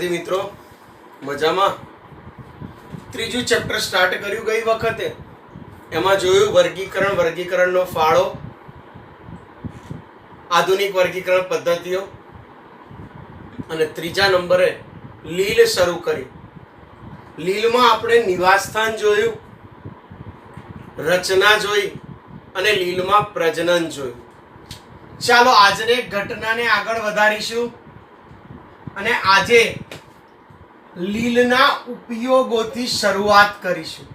વિદ્યાર્થી મિત્રો મજામાં? ત્રીજું ચેપ્ટર સ્ટાર્ટ કર્યું ગઈ વખતે. એમાં જોયું વર્ગીકરણનો ફાળો, આધુનિક વર્ગીકરણ પદ્ધતિઓ, અને ત્રીજા નંબરે લીલ શરૂ કરી. લીલમાં આપણે નિવાસસ્થાન જોયું, રચના જોઈ અને લીલમાં પ્રજનન જોયું. ચાલો આજને ઘટનાને આગળ વધારીશું અને આજે લીલના ઉપયોગોથી શરૂઆત કરીશું.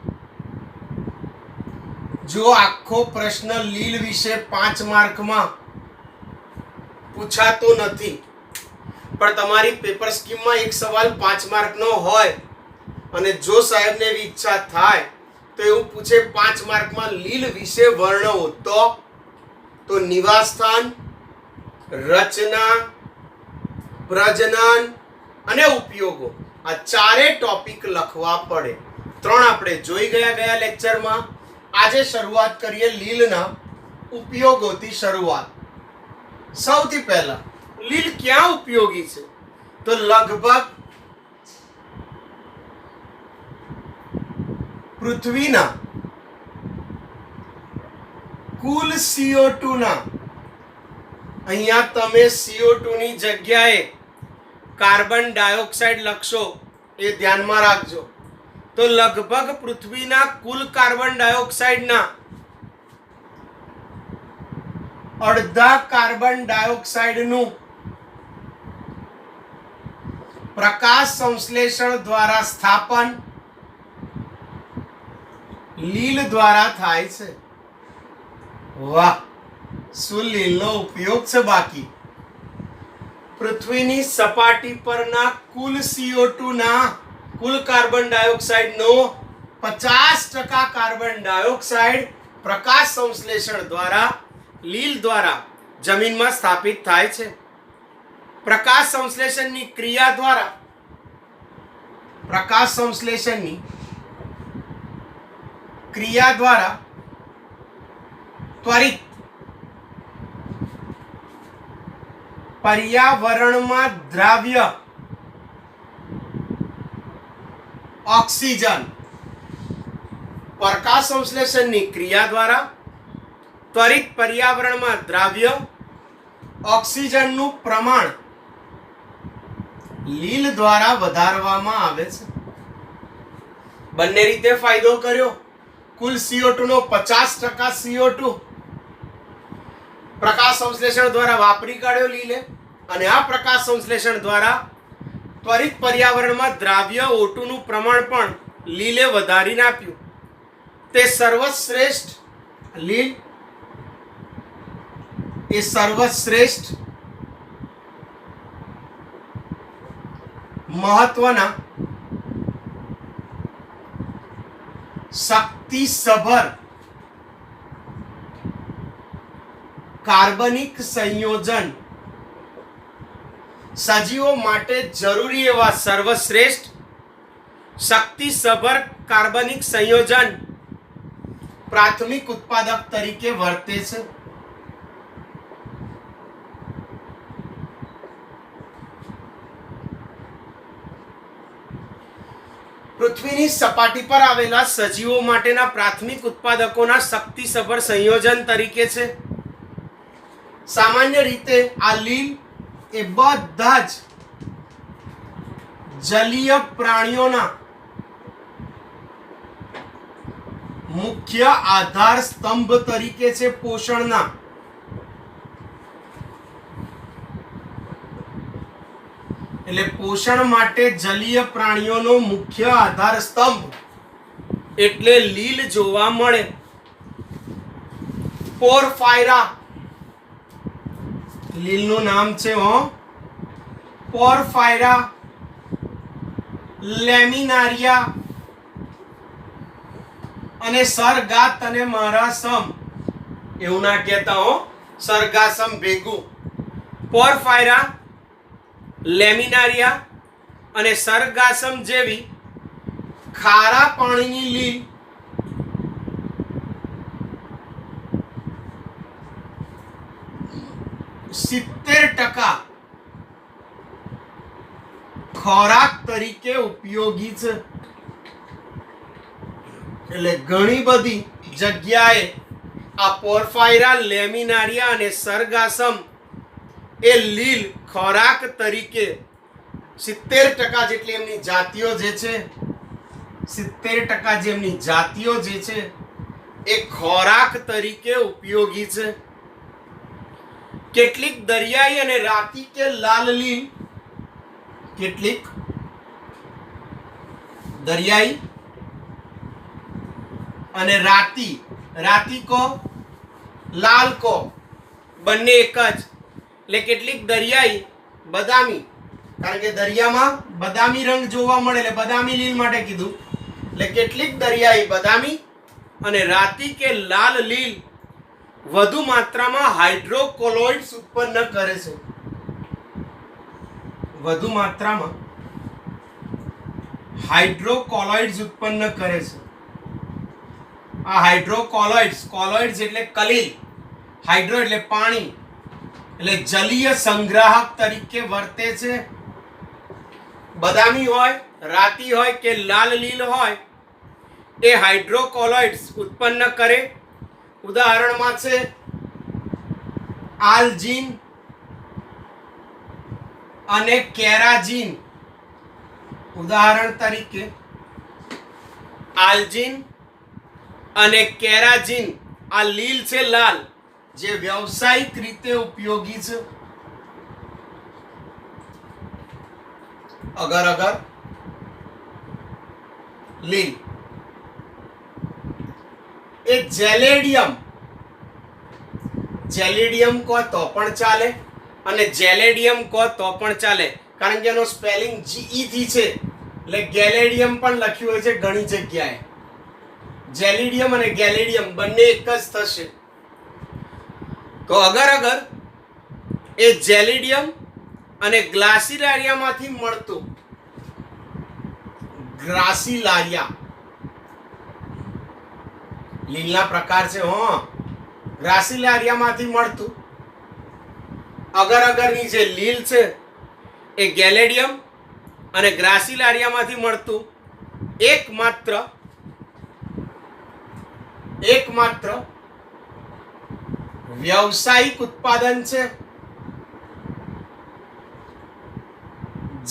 જો આખો પ્રશ્ન લીલ વિશે 5 માર્કમાં પૂછાતો નથી, પણ તમારી પેપર સ્કીમમાં એક સવાલ 5 માર્કનો હોય અને જો સાહેબને એવી ઈચ્છા થાય તો એવું પૂછે 5 માર્કમાં લીલ વિશે વર્ણવો, તો નિવાસસ્થાન, રચના, પ્રજનન અને ઉપયોગો આ ચારે ટોપિક લખવા પડે. 3 આપણે જોઈ ગયા લેક્ચરમાં. આજે શરૂઆત કરીએ લીલના ઉપયોગોથી શરૂઆત. સૌથી પહેલા લીલ ક્યાં ઉપયોગી છે? તો લગભગ પૃથ્વીના કુલ CO2 ના, અહીંયા તમે CO2 ની જગ્યાએ કાર્બન ડાયોક્સાઇડ લખશો, એ ધ્યાનમાં રાખજો. તો લગભગ પૃથ્વીના કુલ કાર્બન ડાયોક્સાઇડના અડધા કાર્બન ડાયોક્સાઇડનું પ્રકાશ સંશ્લેષણ દ્વારા સ્થાપન લીલ દ્વારા થાય છે. વાહ, શું લીલનો ઉપયોગ છે! બાકી પૃથ્વીની સપાટી પરના કુલ CO2 ના કુલ કાર્બન ડાયોક્સાઇડનો 50% કાર્બન ડાયોક્સાઇડ પ્રકાશ સંશ્લેષણ દ્વારા લીલ દ્વારા જમીનમાં સ્થાપિત થાય છે. પ્રકાશ સંશ્લેષણની ક્રિયા દ્વારા ત્વરિત પર્યાવરણમાં દ્રાવ્ય ઓક્સિજન, પ્રકાશ સંશ્લેષણની ક્રિયા દ્વારા ત્વરિત પર્યાવરણમાં દ્રાવ્ય ઓક્સિજનનું પ્રમાણ લીલ દ્વારા વધારવામાં આવે છે. બંને રીતે ફાયદો કર્યો. કુલ CO2 નો 50% CO2 પ્રકાશ સંશ્લેષણ દ્વારા વાપરી કાઢ્યો લીલે, અને આ પ્રકાશ સંશ્લેષણ દ્વારા ત્વરિત પર્યાવરણમાં દ્રાવ્ય O2 નું પ્રમાણ પણ લીલે વધારીને આપ્યું. તે સર્વશ્રેષ્ઠ લીલ એ સર્વશ્રેષ્ઠ મહત્વના શક્તિસભર કાર્બનિક સંયોજન, સજીવો માટે જરૂરી એવા સર્વશ્રેષ્ઠ શક્તિસભર કાર્બનિક સંયોજન પ્રાથમિક ઉત્પાદક તરીકે વર્તે છે. પૃથ્વીની સપાટી પર આવેલા સજીવો માટેના પ્રાથમિક ઉત્પાદકોના શક્તિસભર સંયોજન તરીકે છે. સામાન્ય રીતે આ લીલ એ બધા જ જલીય પ્રાણીઓના મુખ્ય આધાર સ્તંભ તરીકે છે. પોષણના એટલે પોષણ માટે જલીય પ્રાણીઓનો મુખ્ય આધાર સ્તંભ એટલે લીલ જોવા મળે. પોરફાયરા લીલનું નામ છે પોરફાયરા, લેમિનારિયા અને સરગાત અને મહારાસમ. એવું ના કહેતા સરગાસમ ભેગું. પોરફાયરા, લેમિનારિયા અને સરગાસમ જેવી ખારા પાણીની લીલ 70% ખોરાક તરીકે ઉપયોગી છે. એટલે ઘણી બધી જગ્યાએ આ પોર્ફાયરા, લેમિનારિયા અને સરગાસમ એ લીલ ખોરાક તરીકે 70% જેટલી એમની જાતિઓ જે છે, 70% જેમની જાતિઓ જે છે એ ખોરાક તરીકે ઉપયોગી છે. કેટલીક દરિયાઈ અને રાતી કે લાલ લીલ, કેટલીક દરિયાઈ અને રાતી કો લાલ કો બંને એક જ. એટલે કેટલીક દરિયાઈ બદામી, કારણ કે દરિયામાં બદામી રંગ જોવા મળે એટલે બદામી લીલ માટે કીધું. એટલે કેટલીક દરિયાઈ બદામી અને રાતી કે લાલ લીલ વધુ માત્રામાં હાઇડ્રોકોલોઇડ્સ ઉત્પન્ન કરે છે. વધુ માત્રામાં હાઇડ્રોકોલોઇડ્સ ઉત્પન્ન કરે છે. આ હાઇડ્રોકોલોઇડ્સ, કોલોઇડ્સ એટલે કલીલ, હાઇડ્રો એટલે પાણી, એટલે જલીય સંગ્રાહક તરીકે વર્તે છે. બદામી હોય, રાતી હોય કે લાલ લીલ હોય એ હાઇડ્રોકોલોઇડ્સ ઉત્પન્ન કરે. ઉદાહરણમાં છે આલ્જીન અને કેરાજીન. ઉદાહરણ તરીકે આલ્જીન અને કેરાજીન, આ લીલ છે લાલ, જે વ્યવસાયિક રીતે ઉપયોગી છે. અગર અગર લીલ એ જેલેડિયમ કહો તો પણ ચાલે અને જેલેડિયમ કહો તો પણ ચાલે, કારણ કે એનો સ્પેલિંગ GE થી છે એટલે ગેલેડિયમ પણ લખ્યું હોય છે ઘણી જગ્યાએ. જેલિડિયમ અને ગેલેડિયમ બંને એક જ થશે. તો અગર એ જેલિડિયમ અને ગ્લાસિલારિયામાંથી મળતું, ગ્રાસિલારિયા લીલના પ્રકાર છે. ગ્રાસિલારિયામાંથી મળતું અગરની જે લીલ છે એ ગેલેડિયમ અને ગ્રાસિલારિયામાંથી મળતું એકમાત્ર વ્યવસાયિક ઉત્પાદન છે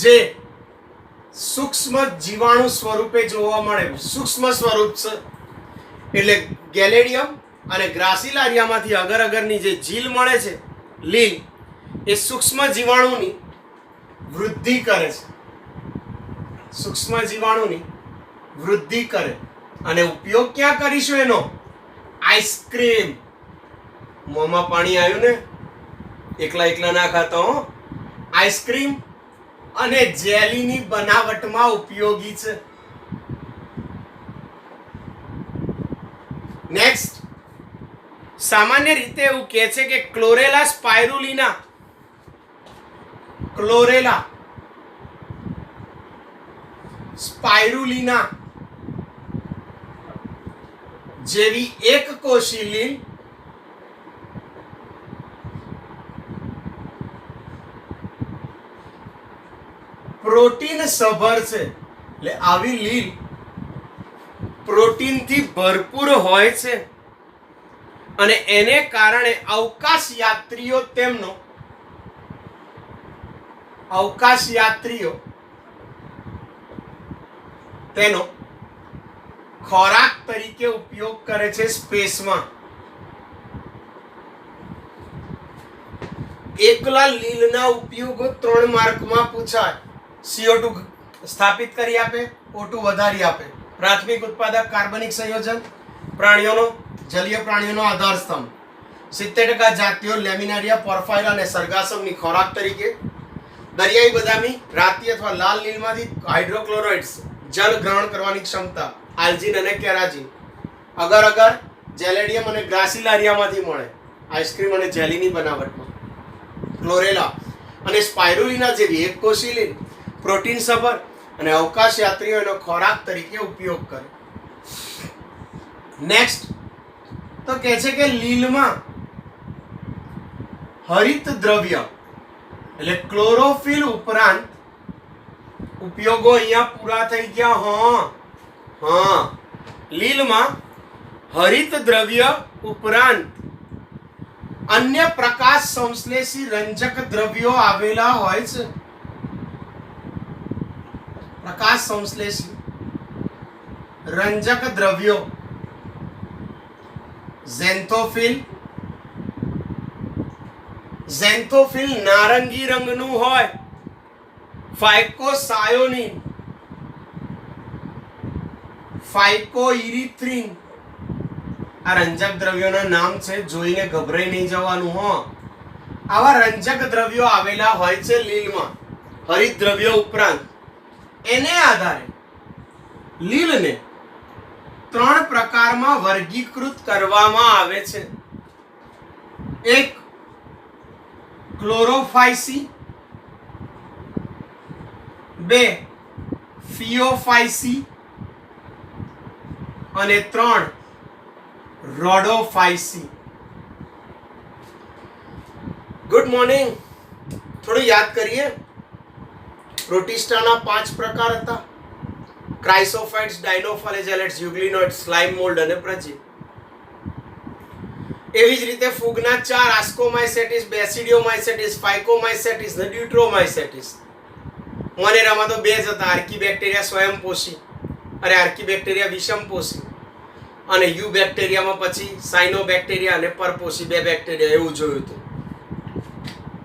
જે સૂક્ષ્મ જીવાણુ સ્વરૂપે જોવા મળે. સૂક્ષ્મ સ્વરૂપ છે એટલે ગેલેડિયમ અને ગ્રાસિલારિયામાંથી અગરની જે જીલ મળે છે, લીલ, એ સૂક્ષ્મ જીવાણુની વૃદ્ધિ કરે છે. સૂક્ષ્મ જીવાણુની વૃદ્ધિ કરે. અને ઉપયોગ ક્યાં કરીશું એનો? આઈસ્ક્રીમ. મોંમાં પાણી આવ્યું ને? એકલા ના ખાતો હો. આઈસ્ક્રીમ અને જેલીની બનાવટમાં ઉપયોગી છે. નેક્સ્ટ, સામાન્ય રીતે એવું કહે છે કે ક્લોરેલા સ્પાઇરુલિના જેવી એક કોષી લીલ પ્રોટીન સભર છે. એટલે આવી લીલ પ્રોટીનથી ભરપૂર હોય છે અને એને કારણે અવકાશ યાત્રીઓ તેનો ખોરાક તરીકે ઉપયોગ કરે છે સ્પેસમાં. એકલા લીલના ઉપયોગો 3 માર્કમાં પૂછાય. CO2 સ્થાપિત કરી આપે, O2 વધારી આપે, પ્રાથમિક ઉત્પાદક કાર્બનિક સંયોજન, પ્રાણીઓનો, જલીય પ્રાણીઓનો આધાર સ્તંભ, 70% જાતિઓ લેમિનારિયા, પોર્ફાયરા અને સરગાસમની ખોરાક તરીકે, દરિયાઈ બદામી, રાતી અથવા લાલ લીલમાંથી હાઇડ્રોક્લોરાઇડ્સ જળ ગ્રહણ કરવાની ક્ષમતા, આલ્જીન અને કેરાજીન. અગર જેલેડિયમ અને ગ્રાસિલારિયામાંથી મળે, આઈસ્ક્રીમ અને જેલીની બનાવટમાં. ક્લોરેલા અને સ્પાઇરુલિના જેવી એકકોષી લીલ પ્રોટીન સભર અને અવકાશ યાત્રીઓ એનો ખોરાક તરીકે ઉપયોગ કરે. નેક્સ્ટ તો કહે છે કે લીલમાં હરિત દ્રવ્ય એટલે ક્લોરોફિલ ઉપરાંત ઉપયોગો અહીંયા પૂરા થઈ ગયા. લીલમાં હરિત દ્રવ્ય ઉપરાંત અન્ય પ્રકાશ સંશ્લેષી રંજક દ્રવ્યો આવેલા હોય છે. પ્રકાશ સંશ્લેષી રંજક દ્રવ્યો ઝેન્થોફિલ નારંગી રંગનું હોય. ફાઇકોસાયોનિન, ફાઇકોઇરિથ્રિન આ રંજક દ્રવ્યોના નામ છે, જોઈને ગભરાઈ નહીં જવાનું. આવા રંજક દ્રવ્યો આવેલા હોય છે લીલમાં હરિત દ્રવ્યો ઉપરાંત. એને આધારે લીલને 3 પ્રકારમાં વર્ગીકૃત કરવામાં આવે છે. એક ક્લોરોફાઇસી, 2 ફિયોફાઇસી અને 3 રોડોફાઇસી. Good morning. થોડું યાદ કરીએ. પ્રોટિસ્ટાના 5 પ્રકાર હતા: ક્રાઇસોફાઇટ્સ, ડાયનોફ્લેજેલેટ્સ, યુગ્લિનોઇડ્સ, સ્લાઇમ મોલ્ડ અને પ્રજીવ. એવી જ રીતે ફૂગના 4: આસ્કોમાઇસેટિસ, બેસિડિયોમાઇસેટિસ, ફાઇકોમાઇસેટિસ અને ડ્યુટ્રોમાઇસેટિસ. મોનેરામાં તો 2 જ હતા: આર્કીબેક્ટેરિયા સ્વયંપોષી અને આર્કીબેક્ટેરિયા વિષમપોષી. અને યુ બેક્ટેરિયામાં પછી સાયનોબેક્ટેરિયા અને પરપોષી 2 બેક્ટેરિયા એવું જોયું હતું.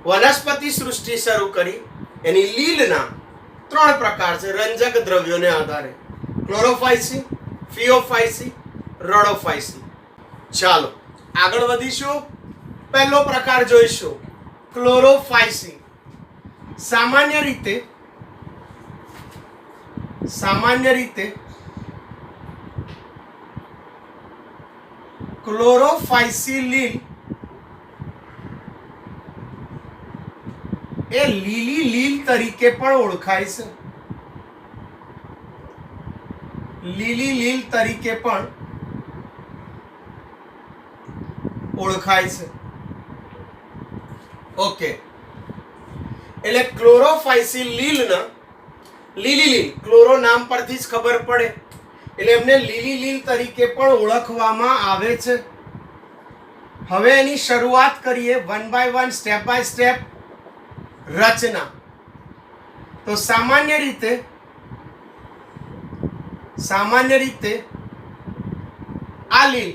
વનસ્પતિ સૃષ્ટિ શરૂ કરી એની લીલના 3 પ્રકાર છે રંજક દ્રવ્યોને આધારે: ક્લોરોફાઇસી, ફિયોફાઇસી, રોડોફાઇસી. ચાલો આગળ વધીશું. પહેલો પ્રકાર જોઈશું, ક્લોરોફાઇસી. સામાન્ય રીતે ક્લોરોફાઇસી લીલ એ લીલી લીલ તરીકે પણ ઓળખાય છે. લીલી લીલ તરીકે પણ ઓળખાય છે. ઓકે, એટલે ક્લોરોફાઇસી લીલના લીલી લીલ, ક્લોરો નામ પરથી જ ખબર પડે એટલે એમને લીલી લીલ તરીકે પણ ઓળખવામાં આવે છે. હવે એની શરૂઆત કરીએ 1 by 1 સ્ટેપ બાય સ્ટેપ રચના. તો સામાન્ય રીતે આ લીલ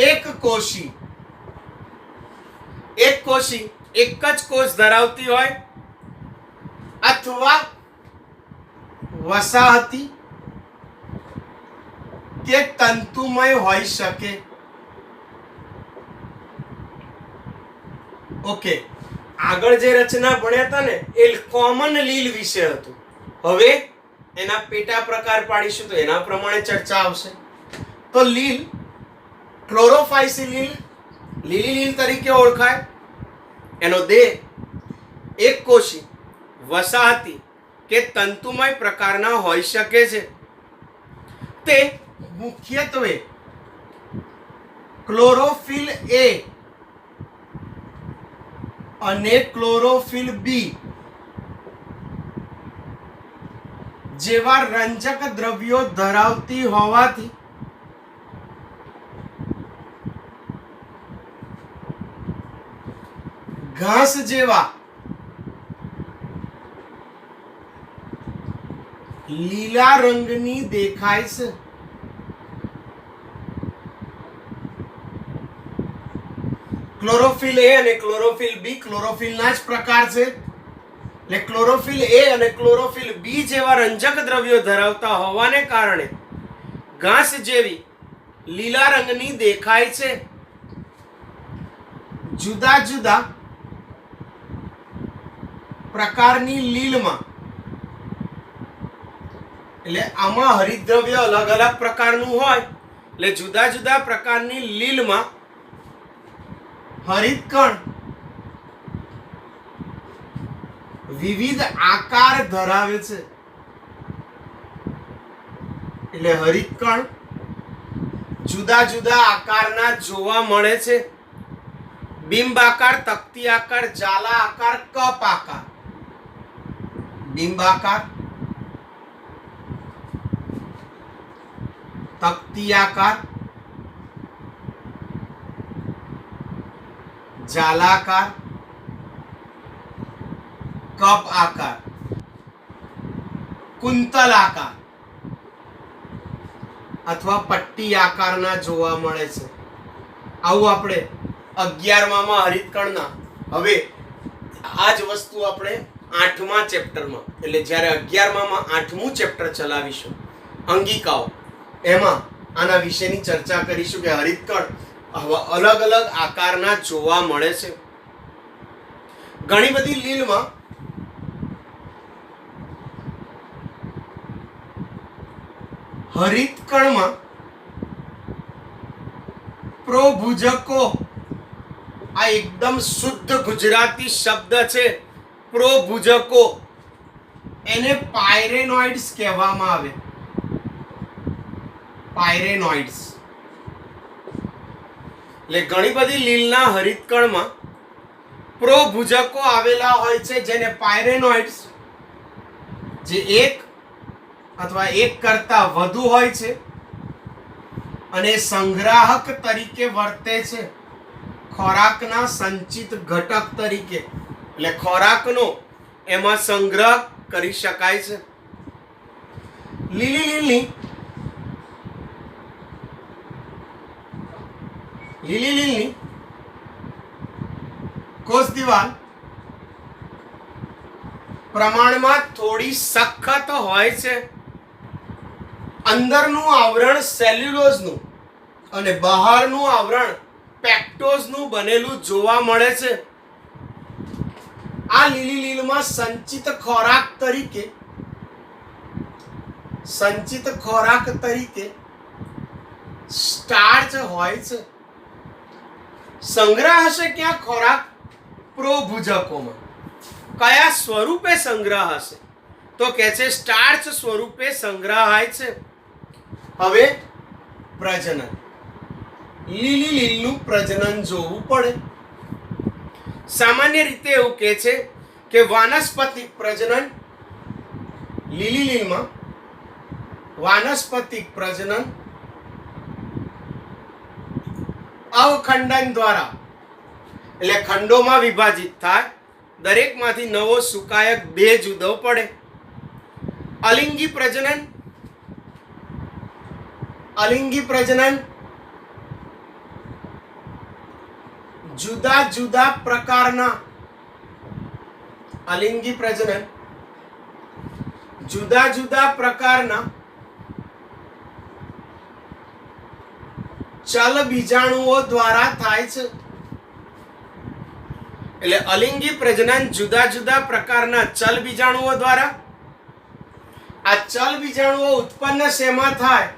એક કોષી એક જ કોષ ધરાવતી હોય અથવા વસાહતી કે તંતુમય હોઈ શકે. ઓકે, આગળ જે રચના ભણ્યા હતા ને એ કોમન લીલ વિશે હતું. હવે એના પેટા પ્રકાર પાડીશું તો એના પ્રમાણે ચર્ચા આવશે. તો લીલ, ક્લોરોફાઇસી લીલ લીલી લીલ તરીકે ઓળખાય. એનો દેહ એક કોષી, વસાહતી કે તંતુમય પ્રકારના હોઈ શકે છે. તે મુખ્યત્વે ક્લોરોફિલ એ અને ક્લોરોફિલ બી જેવા રંજક દ્રવ્યો ધરાવતી હોવાથી ઘાસ જેવા લીલા રંગની દેખાય છે. ક્લોરોફિલ એ અને ક્લોરોફિલ બી ક્લોરોફિલના જ પ્રકાર છે. એટલે ક્લોરોફિલ એ અને ક્લોરોફિલ બી જેવા રંજક દ્રવ્યો ધરાવતા હોવાને કારણે ઘાસ જેવી લીલા રંગની દેખાય છે. જુદા જુદા પ્રકારની લીલમાં, એટલે આમાં હરિતદ્રવ્ય અલગ અલગ પ્રકારનું હોય એટલે જુદા જુદા પ્રકારની લીલમાં હરિતકણ વિવિધ આકાર ધરાવે છે. એટલે હરિતકણ જુદા જુદા આકારના જોવા મળે છે. બિંબ આકાર, તકતી આકાર, જાલા આકાર, કપ આકાર. બિંબાકાર, તકતીયાકાર, જાલાકાર, કપ આકાર, કુંતલ આકાર અથવા પટ્ટી આકારના જોવા મળે છે. આવું આપણે 11મા હરિતકણના, હવે આ જ વસ્તુ આપણે 8મા ચેપ્ટરમાં, એટલે જ્યારે 11માં 8મું ચેપ્ટર ચલાવીશું અંગિકાઓ, એમાં આના વિશેની ચર્ચા કરીશું કે હરિતકણ અલગ અલગ આકારના જોવા મળે છે. ઘણી બધી લીલમાં હરિતકણમાં પ્રોભુજકો, આ એકદમ શુદ્ધ ગુજરાતી શબ્દ છે. પ્રોભુજકો એને પાયરેનોઇડ્સ કહેવામાં આવે. પાયરેનોઇડ્સ એટલે ઘણી બધી લીલના હરિતકણમાં પ્રોભુજકો આવેલા હોય છે, જેને પાયરેનોઇડ્સ, જે એક અથવા એક કરતા વધુ હોય છે અને સંગ્રાહક તરીકે વર્તે છે, ખોરાકના સંચિત ઘટક તરીકે. એટલે ખોરાકનો એમાં સંગ્રહ કરી શકાય છે. લીલી લીલની કોષ દિવાલ પ્રમાણમાં થોડી સખત હોય છે. અંદરનું આવરણ સેલ્યુલોઝનું અને બહારનું આવરણ પેક્ટોઝનું બનેલું જોવા મળે છે. આ લીલી લીલમાં સંચિત ખોરાક તરીકે સ્ટાર્ચ હોય છે. સંગ્રહ હશે ક્યાં ખોરાક? પ્રોભુજકોમાં. કયા સ્વરૂપે સંગ્રહ હશે? તો કે છે સ્ટાર્ચ સ્વરૂપે સંગ્રહાય છે. હવે પ્રજનન, લીલી લીલનું પ્રજનન જોવું પડે. સામાન્ય રીતે એવું કહે છે કે વાનસ્પતિક પ્રજનન, લીલી લીલમાં વાનસ્પતિક પ્રજનન અવખંડન દ્વારા, એટલે ખંડોમાં વિભાજિત થાય, દરેકમાંથી નવો સુકાયક બેજ ઉદવ પડે. અલિંગી પ્રજનન જુદા જુદા પ્રકારના ચલ બીજાણુઓ દ્વારા થાય છે. એટલે અલિંગી પ્રજનન જુદા જુદા પ્રકારના ચલ બીજાણુઓ દ્વારા. આ ચલ બીજાણુઓ ઉત્પન્ન શેમાં થાય?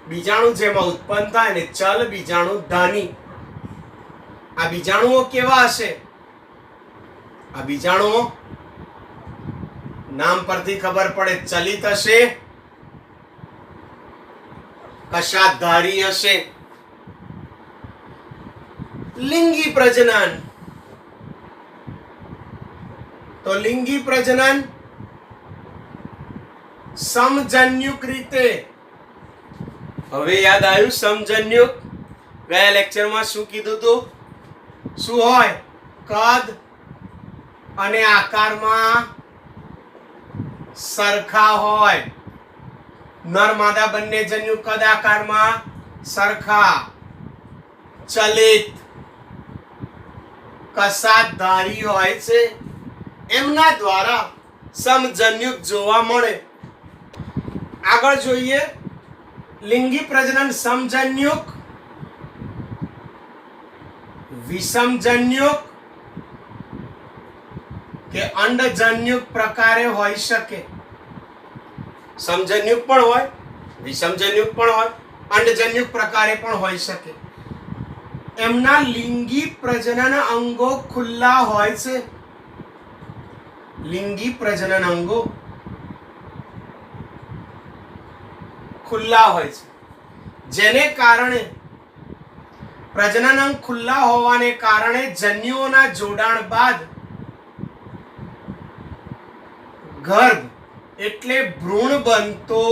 બીજાણુ જેમાં ઉત્પન્ન થાય ને ચલ બીજાણુ ધાની. આ બીજાણુઓ કેવા હશે? આ બીજાણુઓ નામ પરથી ખબર પડે, ચલિત હશે, કશાધારી હશે. લિંગી પ્રજનન, તો લિંગી પ્રજનન સમજન્યુક રીતે. હવે યાદ આવ્યું સમજન્યુક? ગયા લેક્ચરમાં શું કીધું હતું? શું હોય? કદ અને આકારમાં સરખા હોય. નર માદા બંને જન્યુ કદ આકારમાં સરખા, ચલિત, કશાધારી હોય છે. એમના દ્વારા સમજન્યુક જોવા મળે. આગળ જોઈએ, લિંગી પ્રજનન સમજન્યુક, વિષમજન્યુક કે અંડજન્યુક પ્રકારે હોઈ શકે. સમજન્યુક પણ હોય, વિષમજન્યુક પણ હોય, અંડજન્યુક પ્રકારે પણ હોઈ શકે. એમના લિંગી પ્રજનન અંગો ખુલ્લા હોય છે. લિંગી પ્રજનન અંગો ખુલ્લા હોય છે, જેને કારણે પ્રજનન અંગ ખુલ્લા હોવાને કારણે જન્યુઓના જોડાણ બાદ ગર્ભ એટલે ભ્રૂણ બનતો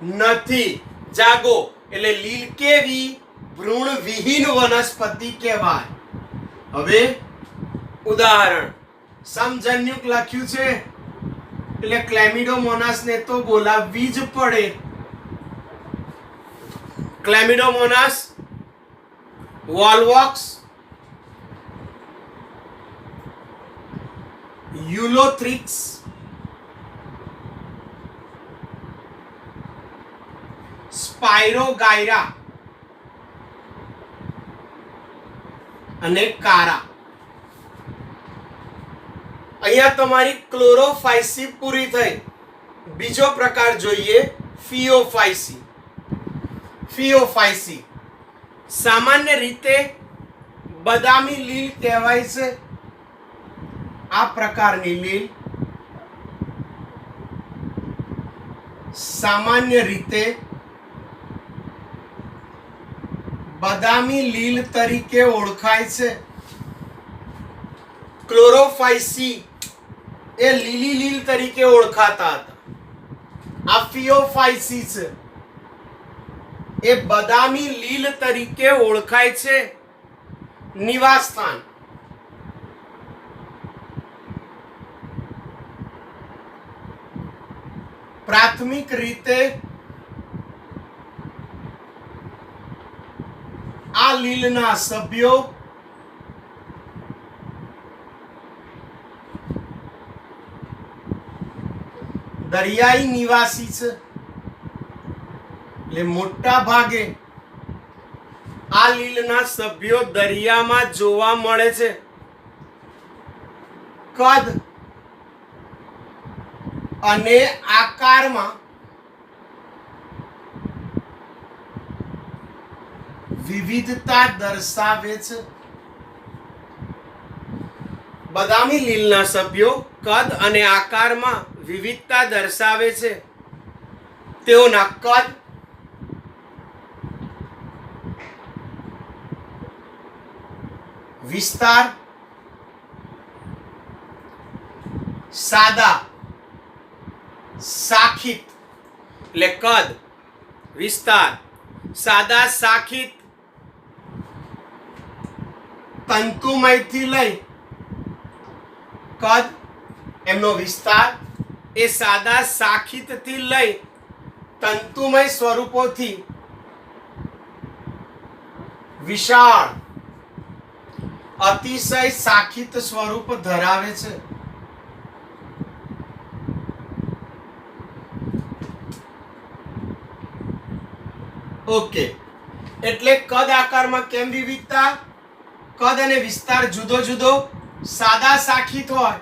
નથી. જાગો એટલે લીલ કેવી? ભ્રૂણ વિહીન વનસ્પતિ કહેવાય. હવે ઉદાહરણ સમજન્યુક લખ્યું છે એટલે ક્લેમિડોમોનાસ ને તો બોલાવવી જ પડે. ક્લેમિડોમોનાસ, વોલ્વોક્સ, યુલોથ્રિક્સ, સ્પાઇરોગાયરા અને કારા. અહીંયા તમારી ક્લોરોફાઇસી પૂરી થઈ. બીજો પ્રકાર જોઈએ, ફિયોફાઇસી. ફિયોફાઇસી સામાન્ય રીતે બદામી લીલ કહેવાય છે. આ પ્રકારની લીલ સામાન્ય રીતે બદામી લીલ તરીકે ઓળખાય છે. ક્લોરોફાઇસી એ લીલી લીલ તરીકે ઓળખાતા હતા. આ ફિયોફાઇસી છે એ બદામી લીલ તરીકે ઓળખાય છે. નિવાસસ્થાન પ્રાથમિક રીતે આ લીલના સભ્યો દરિયાઈ નિવાસી છે. એટલે મોટા ભાગે આ લીલના સભ્યો દરિયામાં જોવા મળે છે. કદ અને આકારમાં વિવિધતા દર્શાવે છે. બદામી લીલના સભ્યો કદ અને આકારમાં વિવિધતા દર્શાવે છે. તેઓના કદ, વિસ્તાર, સાદા, શાખિત એટલે કદ, વિસ્તાર, સાદા, શાખિત, તંતુમયથી લઈ કદ, એમનો વિસ્તાર એ સાદા શાખિતથી લઈ તંતુમય સ્વરૂપોથી વિશાળ, અતિશય શાખિત સ્વરૂપ ધરાવે છે. ઓકે, એટલે કદ આકારમાં કેમ વિવિધતા? કદ અને વિસ્તાર જુદો જુદો, સાદા શાખિત હોય,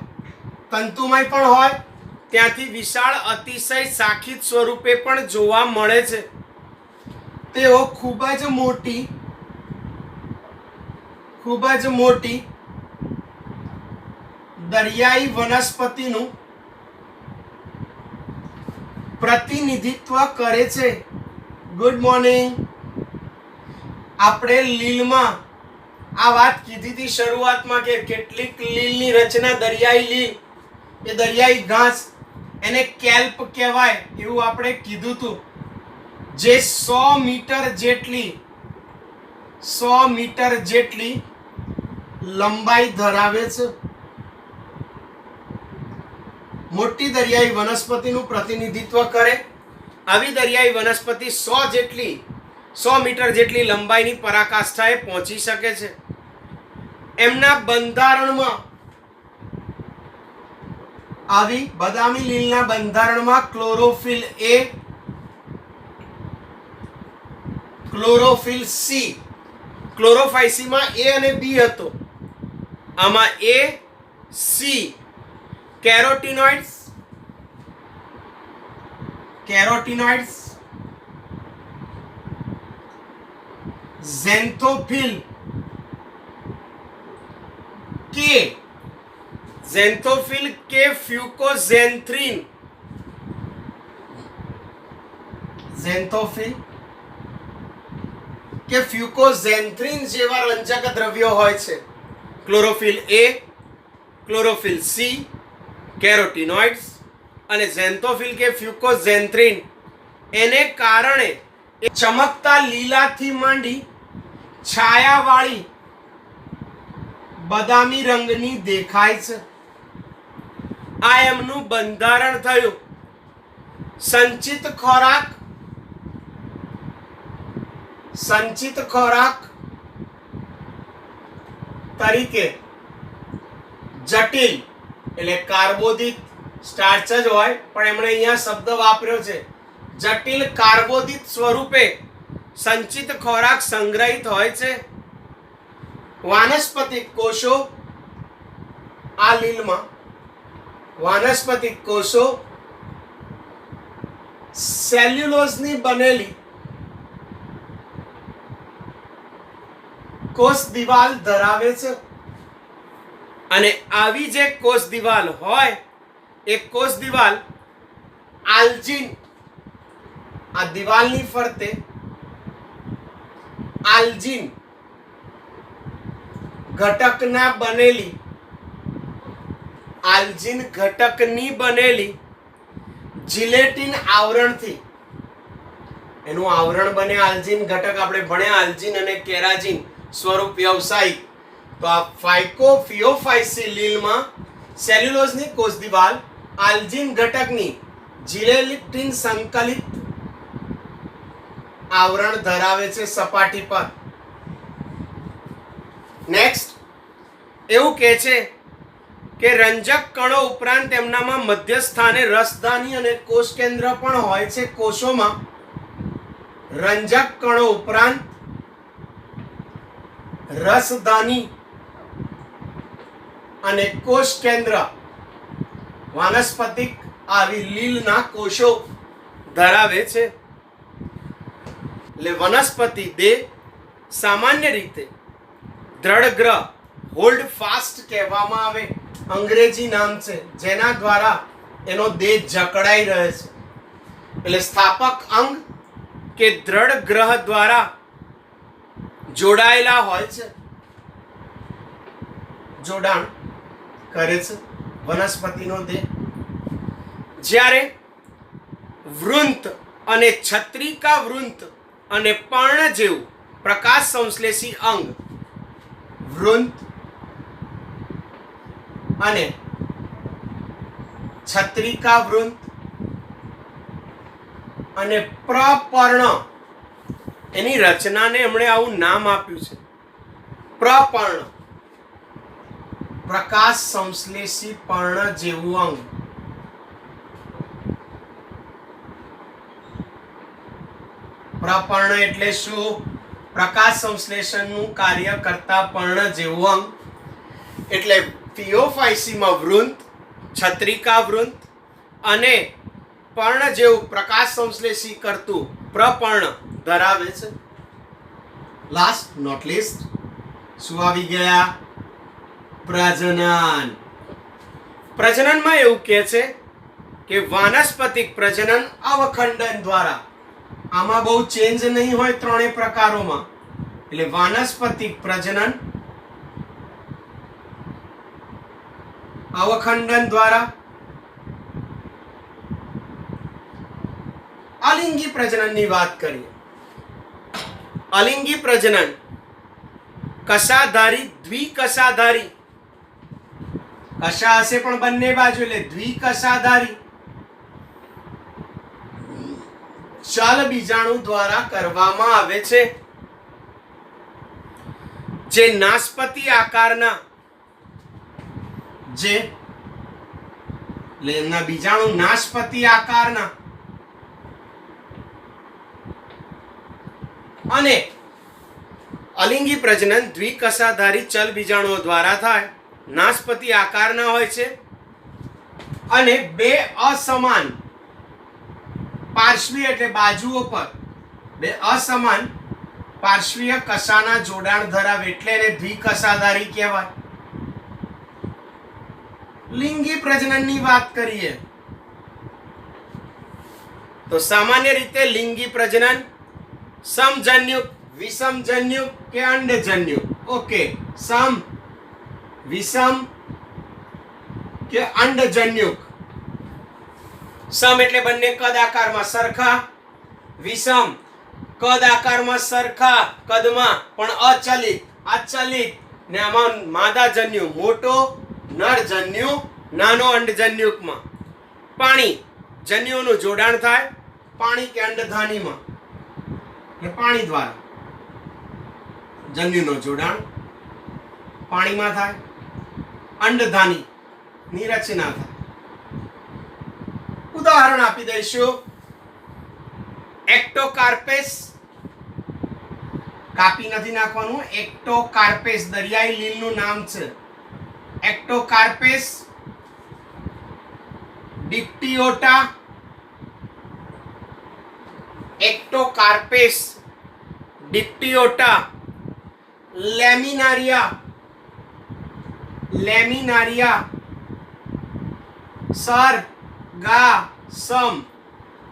તંતુમય પણ હોય, ત્યાંથી વિશાળ અતિશય શાખિત સ્વરૂપે પણ જોવા મળે છે. તેઓ ખૂબ જ મોટી દરિયાઈ વનસ્પતિનું પ્રતિનિધિત્વ કરે છે. Good morning. આપણે લીલમાં આ વાત કીધી હતી શરૂઆતમાં કે કેટલીક લીલની રચના દરિયાઈ લીલ એ દરિયાઈ ઘાસ એને કેલ્પ કહેવાય એવું આપણે કીધું હતું, જે 100 મીટર જેટલી લંબાઈ ધરાવે છે. મોટી દરિયાઈ વનસ્પતિનું પ્રતિનિધિત્વ કરે. આવી દરિયાઈ વનસ્પતિ 100 મીટર જેટલી લંબાઈની પરાકાષ્ઠાએ પહોંચી શકે છે. એમના બંધારણમાં આવી બદામી લીલના બંધારણમાં ક્લોરોફિલ એ, ક્લોરોફિલ સી, ક્લોરોફાઇસીમાં એ અને બી હતો, આમાં એ, સી, કેરોટીનોઇડ્સ, ઝેન્થોફિલ કે, ફ્યુકોઝેન્થ્રીન, જેવા રંજક દ્રવ્યો હોય છે. ક્લોરોફિલ એ, ક્લોરોફિલ સી, કેરોટીનોઇડ્સ, અને ઝેન્થોફિલ કે ફ્યુકોઝેન્થ્રિન એને કારણે ચમકતા લીલાથી માંડી છાયાવાળી બદામી રંગની દેખાય છે. આ એમનું બંધારણ થયું. સંચિત ખોરાક તરીકે જટિલ એટલે કાર્બોદિત સ્ટાર્ચ જ હોય, પણ એમણે અહીંયા શબ્દ વાપર્યો છે જટિલ કાર્બોદિત સ્વરૂપે સંચિત ખોરાક સંગ્રહિત હોય છે. વાનસ્પતિક કોષો આ લીલમાં વાનસ્પતિક કોષો સેલ્યુલોઝની બનેલી કોષ દિવાલ ધરાવે છે અને આવી જે કોષ દિવાલ હોય એ કોષ દિવાલ આલ્જિન આ દિવાલની ફરતે આલ્જિન ઘટકની બનેલી જિલેટિન આવરણથી, એનું આવરણ બને આલ્જિન ઘટક. આપણે ભણ્યા આલ્જિન અને કેરાજીન સ્વરૂપ વ્યવસાયિક. તો આ ફાઇકોફિયોફાઇસી લીલમાં સેલ્યુલોઝની કોષ દિવાલ આલ્જિન ઘટકની જિલેટિન સંકલિત આવરણ ધરાવે છે સપાટી પર. નેક્સ્ટ એવું કહે છે કે રંજક કણો ઉપરાંત તેમનામાં મધ્ય સ્થાને રસધાની અને કોષ કેન્દ્ર પણ હોય છે. કોષોમાં રંજક કણો ઉપરાંત રસધાની અને કોષ કેન્દ્ર વાનસ્પતિક આવી લીલના કોષો ધરાવે છે. એટલે વનસ્પતિ દેહ સામાન્ય રીતે દ્રઢ ગ્રહ હોલ્ડ ફાસ્ટ કહેવામાં આવે, અંગ્રેજી નામ છે જેના દ્વારા એનો દેહ જકડાઈ રહે છે. એટલે સ્થાપક અંગ કે દ્રઢ ગ્રહ દ્વારા જોડાયેલા હોય છે, જોડાણ કરે છે વનસ્પતિનો દેહ. જ્યારે વૃંત અને છત્રિકા વૃંત અને પર્ણ જેવું પ્રકાશ સંશ્લેષી અંગ વૃંત અને છત્રિકા વૃંત અને પ્રપર્ણ એની રચનાને એમણે આવું નામ આપ્યું છે પ્રપર્ણ, પ્રકાશ સંશ્લેષી પર્ણ જેવું અંગ. પ્રપર્ણ એટલે શું? પ્રકાશ સંશ્લેષણનું કાર્ય કરતા પર્ણ જેવું અંગ. એટલે ફિયોફાઇસીમાં વૃંત, છત્રિકા વૃંત અને પર્ણ જેવું પ્રકાશ સંશ્લેષી કરતું પ્રપર્ણ ધરાવે છે. લાસ્ટ નોટ લીસ્ટ શું આવી ગયા? પ્રજનન. પ્રજનનમાં એવું કહે છે કે વાનસ્પતિક પ્રજનન અવખંડન દ્વારા. આમાં બહુ ચેન્જ નહીં હોય ત્રણેય પ્રકારોમાં. એટલે વાનસ્પતિક પ્રજનન અવખંડન દ્વારા. અલિંગી પ્રજનનની વાત કરીએ. અલિંગી પ્રજનન કશાધારી દ્વિકશાધારી, કશા હશે પણ બંને બાજુ એટલે દ્વિકશાધારી ચલ બીજાણુ દ્વારા કરવામાં આવે છે. જે નાસપતિ આકારના એટલે એમના બીજાણુ નાસપતિ આકારના અને અલિંગી પ્રજનન દ્વિકશાધારી ચલ બીજાણુઓ દ્વારા થાય. નાસપતિ આકારના હોય છે અને બે અસમાન પાર્શ્વીય એટલે બાજુઓ પર બે અસમાન પાર્શ્વીય કશાના જોડાણ ધરાવે એટલે એને દ્વિકશાધારી કહેવાય. લિંગી પ્રજનનની વાત કરીએ તો સામાન્ય રીતે લિંગી પ્રજનન સમજન્યુક, વિષમજન્યુક કે અંડજન્યુક. ઓકે, સમ, વિષમ કે અંડજન્યુક સમ એટલે બંને કદ આકારમાં સરખા, વિષમ કદ આકારમાં સરખા કદમાં પણ અચલિત, અચલિત ને આમાં માદાજન્યુ મોટો, નરજન્યુ નાનો, અંડજન્યુકમાં પાણી જન્યુઓનું જોડાણ થાય પાણી કે અંડધાનીમાં એટલે પાણી દ્વારા જન્યુનું જોડાણ પાણીમાં થાય, અંડધાની ની રચના થાય. ઉદાહરણ આપી દઈશું. એક્ટોકાર્પેસ, કાપી નથી નાખવાનું, એક્ટોકાર્પેસ દરિયાઈ લીલનું નામ છે. એક્ટોકાર્પેસ ડિક્ટિયોટા, એક્ટોકાર્પેસ ડિક્ટિયોટા, લેમિનારિયા, લેમિનારિયા, સર ગા સમ.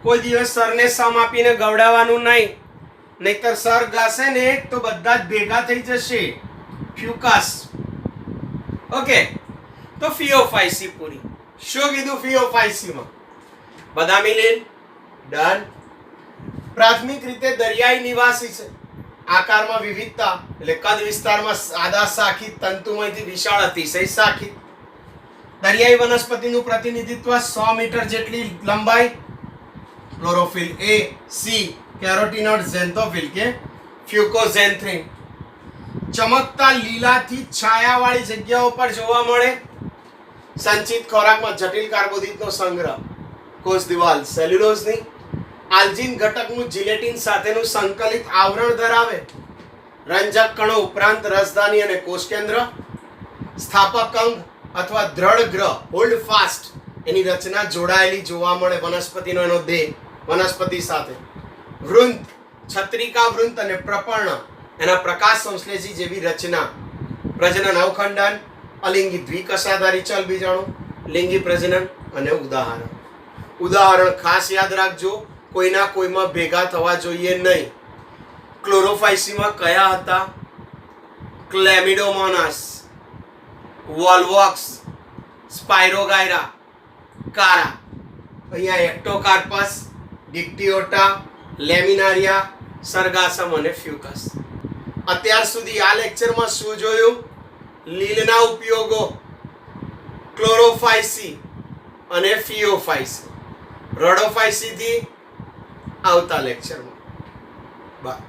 કોઈ દિવસ સરને સમ આપીને ગવડાવવાનું નહીં, નહીતર સર ગાશે ને તો બધા જ ભેગા થઈ જશે. ફ્યુકસ. ઓકે, તો ફિયોફાઇસી પૂરી. શું કીધું ફિયોફાઇસીમાં? બદામી લીલ ડન. પ્રાથમિક રીતે દરિયાઈ નિવાસી છે. આકારમાં વિવિધતા એટલે કદ વિસ્તારમાં સાદા શાખિત, તંતુમયથી વિશાળ અતિશય શાખિત. દરિયાઈ વનસ્પતિનું પ્રતિનિધિત્વ 100 મીટર જેટલી લંબાઈ. ક્લોરોફિલ એ, સી, કેરોટીનોઇડ, ઝેન્થોફિલ કે ફ્યુકોઝેન્થ્રીન. ચમકતા લીલાથી છાયાવાળી જગ્યાઓ પર જોવા મળે. સંચિત ખોરાકમાં જટિલ કાર્બોદિતનો સંગ્રહ. કોષ દિવાલ સેલ્યુલોઝની. આલ્જીન ઘટકનું જિલેટિન સાથેનું સંકલિત આવરણ ધરાવે. રંજક કણો ઉપરાંત રસધાની અને કોષ કેન્દ્ર. સ્થાપક અંગ અથવા દ્રઢ ગ્રહ હોલ્ડ ફાસ્ટ એની રચના જોડાયેલી જોવા મળે. વનસ્પતિનો એનો દેહ વનસ્પતિ સાથે. વૃંત, છત્રિકા વૃંત અને પ્રપર્ણ એના પ્રકાશ સંશ્લેષી જેવી રચના. પ્રજનન અવખંડન, અલિંગી દ્વિકશાધારી ચલ બીજાણુ, લિંગી પ્રજનન અને ઉદાહરણ. ઉદાહરણ ખાસ યાદ રાખજો, કોઈના કોઈમાં ભેગા થવા જોઈએ નહીં. ક્લોરોફાઇસીમાં કયા હતા? ક્લેમિડોમોનાસ, વોલ્વોક્સ, સ્પાયરોગાયરા, કારા. અહીંયા એક્ટોકાર્પસ, ડિક્ટિયોટા, લેમિનારિયા, સરગાસમ અને ફ્યુકસ. અત્યાર સુધી આ લેક્ચરમાં શું જોયું? લીલના ઉપયોગો, ક્લોરોફાઇસી અને ફિયોફાઇસી. રડોફાઇસી થી આવતા લેક્ચરમાં. બાય.